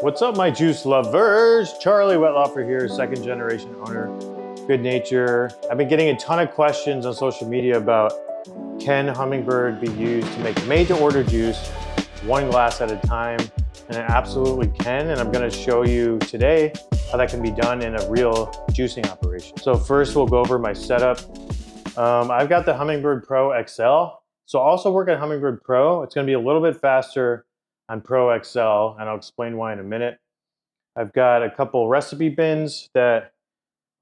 What's up, my juice lovers? Charlie Wetlaufer here, second generation owner, Good Nature. I've been getting a ton of questions on social media about can hummingbird be used to make made-to-order juice one glass at a time, and it absolutely can, and I'm going to show you today how that can be done in a real juicing operation. So first we'll go over my setup. I've got the Hummingbird Pro XL. So I'll also work on Hummingbird Pro. It's going to be a little bit faster on Pro XL, and I'll explain why in a minute. I've got a couple recipe bins that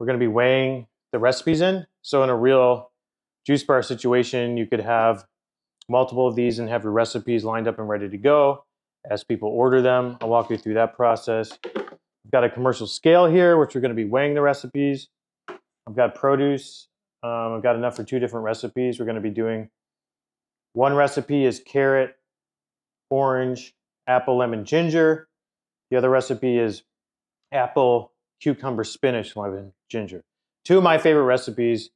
we're going to be weighing the recipes in. So in a real juice bar situation, you could have multiple of these and have your recipes lined up and ready to go as people order them. I'll walk you through that process. I've got a commercial scale here, which we're going to be weighing the recipes. I've got produce. I've got enough for 2 different recipes. We're going to be doing one recipe is carrot, orange, apple, lemon, ginger. The other recipe is apple, cucumber, spinach, lemon, ginger. 2 of my favorite recipes,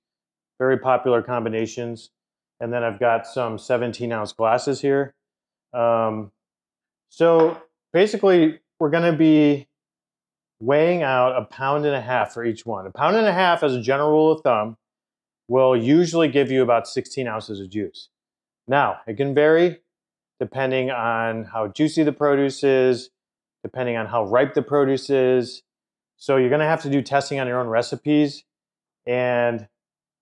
very popular combinations. And then I've got some 17-ounce glasses here. So basically, we're going to be weighing out 1.5 pounds for each one. 1.5 pounds, as a general rule of thumb, will usually give you about 16 ounces of juice. Now, it can vary depending on how juicy the produce is, depending on how ripe the produce is. So you're going to have to do testing on your own recipes. And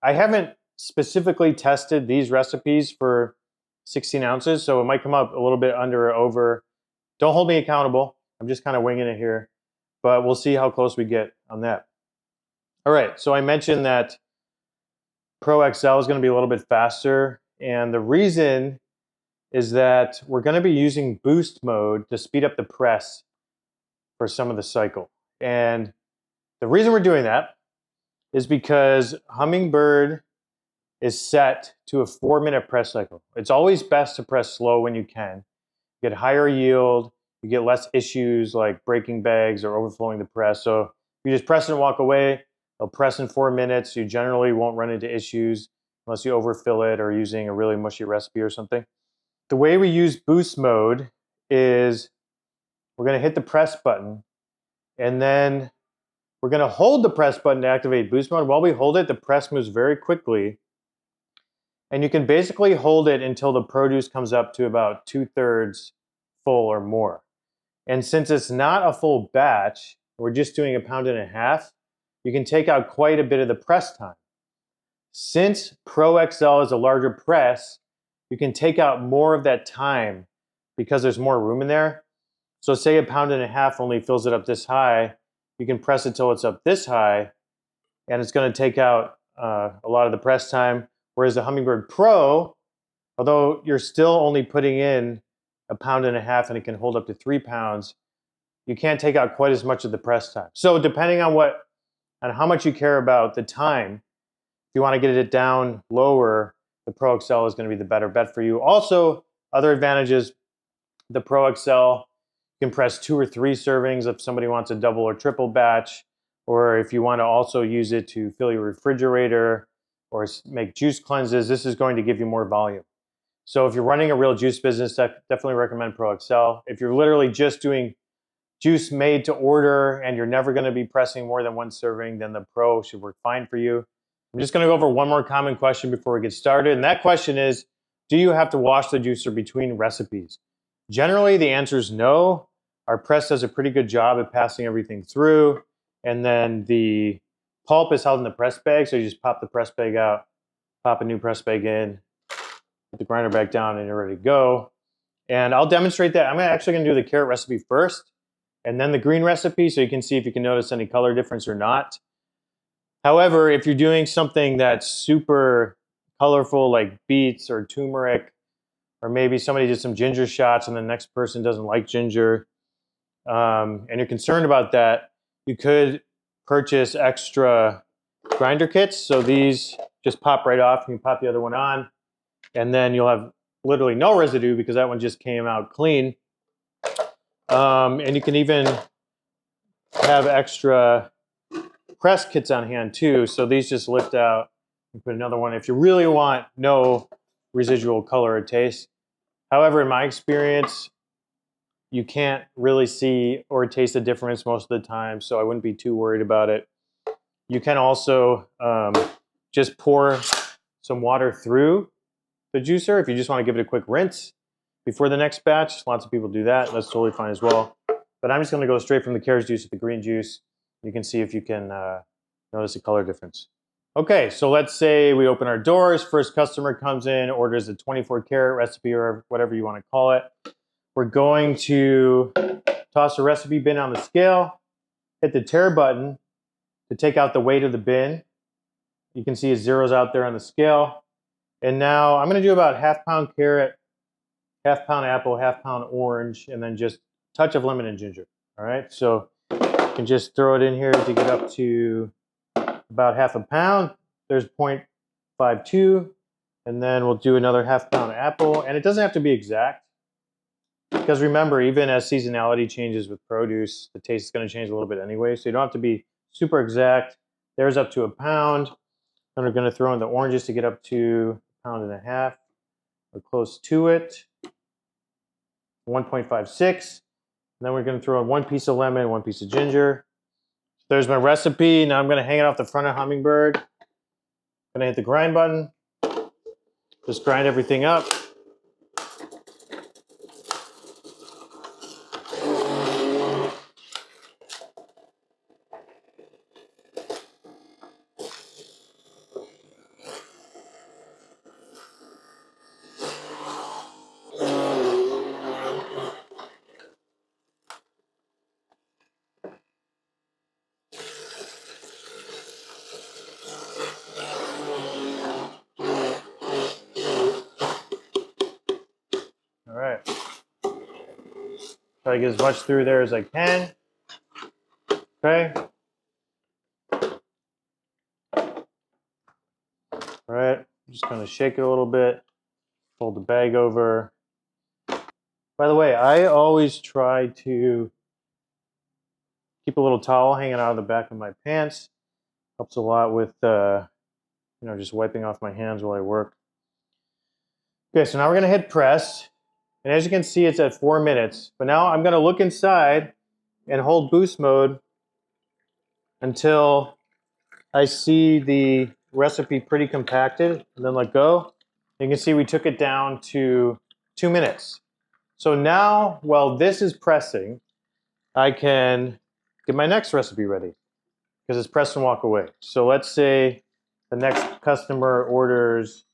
I haven't specifically tested these recipes for 16 ounces, so it might come up a little bit under or over. Don't hold me accountable. I'm just kind of winging it here, but we'll see how close we get on that. All right, so I mentioned that Pro XL is going to be a little bit faster, and the reason is that we're going to be using boost mode to speed up the press for some of the cycle. And the reason we're doing that is because Hummingbird is set to a 4-minute press cycle. It's always best to press slow when you can. You get higher yield, you get less issues like breaking bags or overflowing the press. So if you just press and walk away, it'll press in 4 minutes. You generally won't run into issues unless you overfill it or using a really mushy recipe or something. The way we use boost mode is we're going to hit the press button, and then we're going to hold the press button to activate boost mode. While we hold it, the press moves very quickly, and you can basically hold it until the produce comes up to about 2/3 full or more. And since it's not a full batch, we're just doing 1.5 pounds, you can take out quite a bit of the press time. Since Pro XL is a larger press, you can take out more of that time because there's more room in there. So say 1.5 pounds only fills it up this high, you can press it till it's up this high, and it's going to take out a lot of the press time. Whereas the Hummingbird Pro, although you're still only putting in 1.5 pounds and it can hold up to 3 pounds, you can't take out quite as much of the press time. So depending on how much you care about the time, if you want to get it down lower, the Pro XL is going to be the better bet for you. Also, other advantages, the Pro XL, you can press 2 or 3 servings if somebody wants a double or triple batch, or if you want to also use it to fill your refrigerator or make juice cleanses, this is going to give you more volume. So if you're running a real juice business, definitely recommend Pro XL. If you're literally just doing juice made to order and you're never going to be pressing more than 1 serving, then the Pro should work fine for you. I'm just going to go over one more common question before we get started. And that question is, do you have to wash the juicer between recipes? Generally, the answer is no. Our press does a pretty good job at passing everything through. And then the pulp is held in the press bag. So you just pop the press bag out, pop a new press bag in, put the grinder back down, and you're ready to go. And I'll demonstrate that. I'm actually going to do the carrot recipe first and then the green recipe, so you can see if you can notice any color difference or not. However, if you're doing something that's super colorful like beets or turmeric, or maybe somebody did some ginger shots and the next person doesn't like ginger, and you're concerned about that, you could purchase extra grinder kits. So these just pop right off. You can pop the other one on, and then you'll have literally no residue because that one just came out clean. And you can even have extra press kits on hand too. So these just lift out and put another one if you really want no residual color or taste. However, in my experience, you can't really see or taste the difference most of the time, so I wouldn't be too worried about it. You can also just pour some water through the juicer if you just want to give it a quick rinse before the next batch. Lots of people do that. That's totally fine as well. But I'm just going to go straight from the carrot juice to the green juice. You can see if you can notice a color difference. Okay, so let's say we open our doors. First customer comes in, orders a 24 karat recipe or whatever you want to call it. We're going to toss the recipe bin on the scale, hit the tare button to take out the weight of the bin. You can see it zeroes out there on the scale. And now I'm going to do about half-pound carrot, half-pound apple, half-pound orange, and then just a touch of lemon and ginger. All right, so you can just throw it in here to get up to about half a pound. There's 0.52, and then we'll do another half-pound apple. And it doesn't have to be exact, because remember, even as seasonality changes with produce, the taste is going to change a little bit anyway, so you don't have to be super exact. There's up to a pound. Then we're going to throw in the oranges to get up to 1.5 pounds. We're close to it. 1.56. And then we're going to throw in 1 piece of lemon, 1 piece of ginger. There's my recipe. Now I'm going to hang it off the front of Hummingbird. I'm going to hit the grind button. Just grind everything up. All right. Try to get as much through there as I can. Okay. All right. Just kind of shake it a little bit. Fold the bag over. By the way, I always try to keep a little towel hanging out of the back of my pants. Helps a lot with, just wiping off my hands while I work. Okay, so now we're going to hit press. And as you can see, it's at 4 minutes. But now I'm going to look inside and hold boost mode until I see the recipe pretty compacted, and then let go. You can see we took it down to 2 minutes. So now, while this is pressing, I can get my next recipe ready because it's press and walk away. So let's say the next customer orders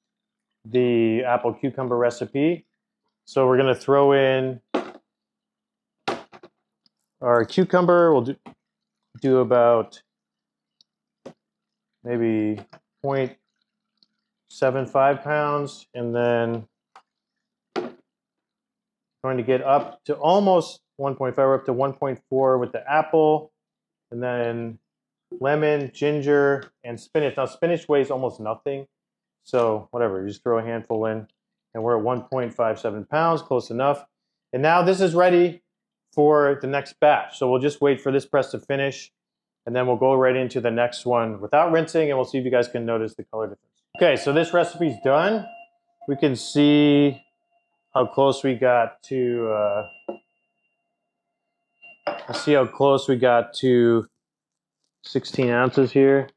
the apple cucumber recipe. So we're going to throw in our cucumber. We'll do about maybe 0.75 pounds, and then going to get up to almost 1.5. We're up to 1.4 with the apple, and then lemon, ginger, and spinach. Now spinach weighs almost nothing, so whatever, you just throw a handful in, and we're at 1.57 pounds, close enough. And now this is ready for the next batch. So we'll just wait for this press to finish, and then we'll go right into the next one without rinsing, and we'll see if you guys can notice the color difference. Okay, so this recipe's done. We can see how close we got to, let's see how close we got to 16 ounces here.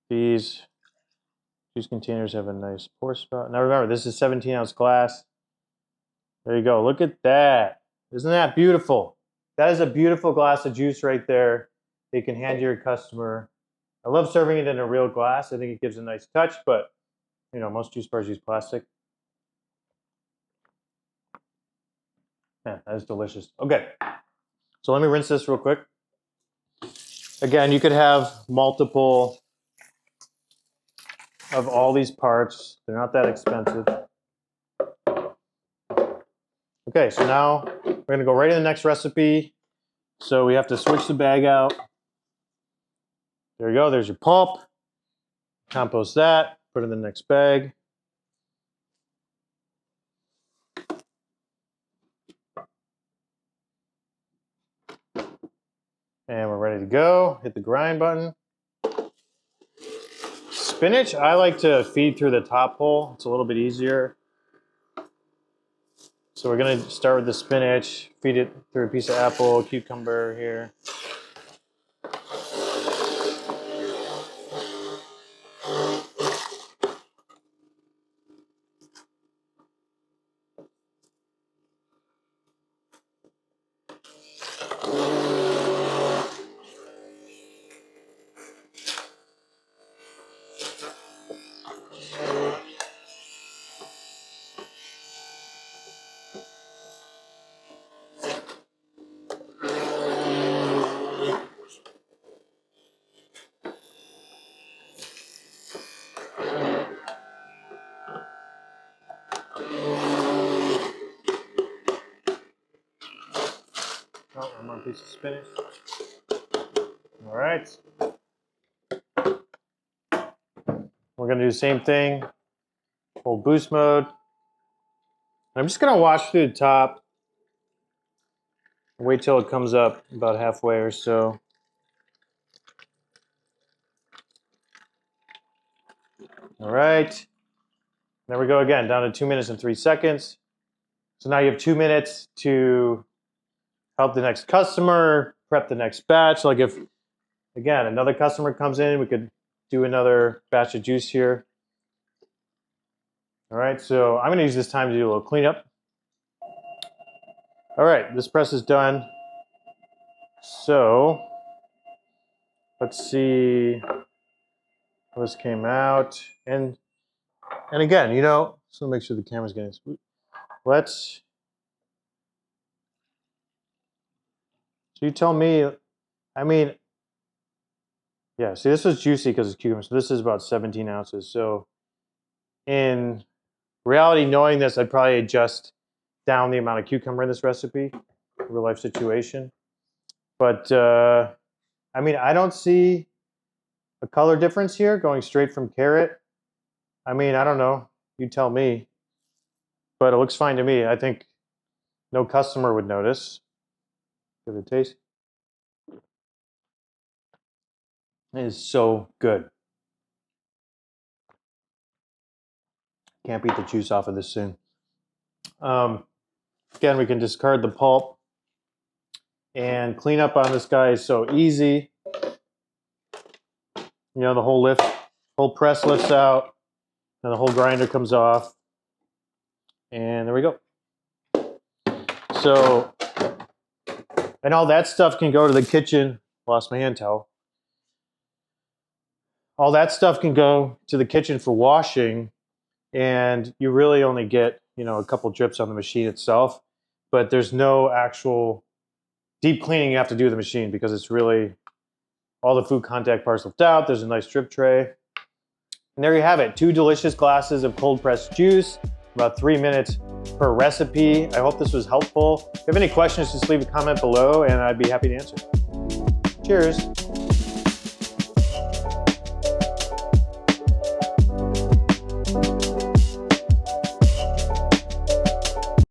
These containers have a nice pour spout. Now remember, this is 17-ounce glass. There you go. Look at that. Isn't that beautiful? That is a beautiful glass of juice right there. You can hand to your customer. I love serving it in a real glass. I think it gives a nice touch, but most juice bars use plastic. Man, that is delicious. Okay, so let me rinse this real quick. Again, you could have multiple of all these parts. They're not that expensive. Okay, so now we're going to go right to the next recipe. So we have to switch the bag out. There you go. There's your pulp. Compost that. Put it in the next bag. And we're ready to go. Hit the grind button. Spinach, I like to feed through the top hole. It's a little bit easier. So we're gonna start with the spinach, feed it through a piece of apple, cucumber here. Oh, one more piece of spinach. All right. We're gonna do the same thing. Hold boost mode. I'm just gonna wash through the top. Wait till it comes up about halfway or so. All right. There we go again, down to 2 minutes and 3 seconds. So now you have 2 minutes to help the next customer, prep the next batch. Like if, again, another customer comes in, we could do another batch of juice here. All right, so I'm gonna use this time to do a little cleanup. All right, this press is done. So let's see how this came out. And again, you know, so make sure the camera's getting smooth. So you tell me, I mean, yeah, see this was juicy because it's cucumber. So this is about 17 ounces. So in reality, knowing this, I'd probably adjust down the amount of cucumber in this recipe, real life situation. But I mean, I don't see a color difference here going straight from carrot. I mean, I don't know. You tell me. But it looks fine to me. I think no customer would notice. Give it a taste. It is so good. Can't beat the juice off of this soon. Again, we can discard the pulp. And clean up on this guy is so easy. You know, the whole press lifts out, and the whole grinder comes off. And there we go. So, and all that stuff can go to the kitchen. Lost my hand towel. All that stuff can go to the kitchen for washing, and you really only get, you know, a couple drips on the machine itself, but there's no actual deep cleaning you have to do with the machine because it's really all the food contact parts left out. There's a nice drip tray. And there you have it, 2 delicious glasses of cold pressed juice, about 3 minutes per recipe. I hope this was helpful. If you have any questions, just leave a comment below and I'd be happy to answer. Cheers.